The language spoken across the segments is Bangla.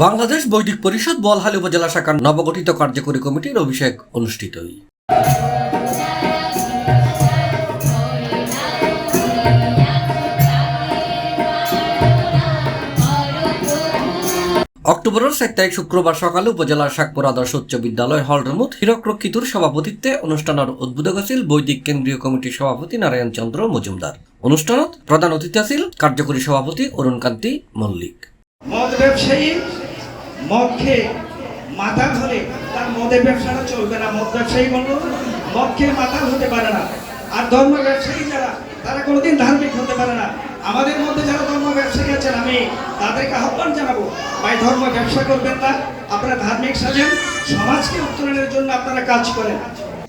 বাংলাদেশ বৈদিক পরিষদ বোয়ালখালী উপজেলা শাখার নবগঠিত কার্যকরী কমিটির অভিষেক অনুষ্ঠিত। অক্টোবরের 7 তারিখ শুক্রবার সকালে উপজেলার শাকপুর আদর্শ উচ্চ বিদ্যালয় হলরুমত হীরক রক্ষিতুর সভাপতিত্বে অনুষ্ঠানের উদ্বোধক আছিল বৈদিক কেন্দ্রীয় কমিটির সভাপতি নারায়ণ চন্দ্র মজুমদার। অনুষ্ঠানত প্রধান অতিথি আছিল কার্যকরী সভাপতি অরুণ কান্তি মল্লিক। মদ ব্যবসায়ী মদ খেয়ে মাতাল হলে তার মদের ব্যবসাটা চলবে না। মদ ব্যবসায়ী বলল মদ খেয়ে মাতাল হতে পারে না। আর ধর্ম ব্যবসায়ী যারা তারা কোনোদিন ধার্মিক হতে পারে না। আমাদের মধ্যে যারা ধর্ম ব্যবসায়ী আছেন আমি তাদেরকে আহ্বান জানাবো, ভাই ধর্ম ব্যবসা করবেন না, আপনারা ধার্মিক সাজেন, সমাজকে উত্তরণের জন্য আপনারা কাজ করেন।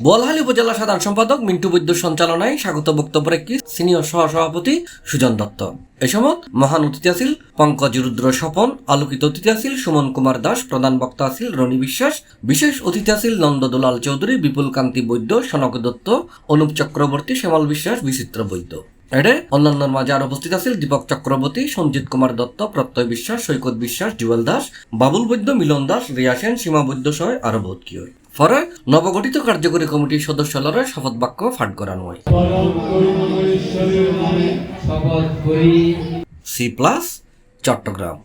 বোয়ালখালী উপজেলা সাধারণ সম্পাদক মিন্টু বৈদ্য সঞ্চালনায় স্বাগত বক্তব্য রাখি সিনিয়র সহসভাপতি সুজন দত্ত। এ সময় মহান অতিথি আছিল পঙ্কজ রুদ্র স্বপন, আলোকিত অতিথি আছিল সুমন কুমার দাস, প্রধান বক্তা আছিল রনি বিশ্বাস, বিশেষ অতিথি আছিল নন্দ দুলাল চৌধুরী, বিপুল কান্তি বৈদ্য, সনক দত্ত, অনুপ চক্রবর্তী, শ্যামল বিশ্বাস, বিচিত্র বৈদ্য। এডে অন্যান্যর মাঝে আর উপস্থিত আছিল দীপক চক্রবর্তী, সঞ্জিত কুমার দত্ত, প্রত্যয় বিশ্বাস, সৈকত বিশ্বাস, জুয়েল দাস, বাবুল বৈদ্য, মিলন দাস, রিয়া সেন, সীমা বৈদ্য সহ আরো বহুত কি হয়। পরে নবগঠিত কার্যকরী কমিটির সদস্যরা শপথ বাক্য পাঠ করানো হয়। C+ চট্টগ্রাম।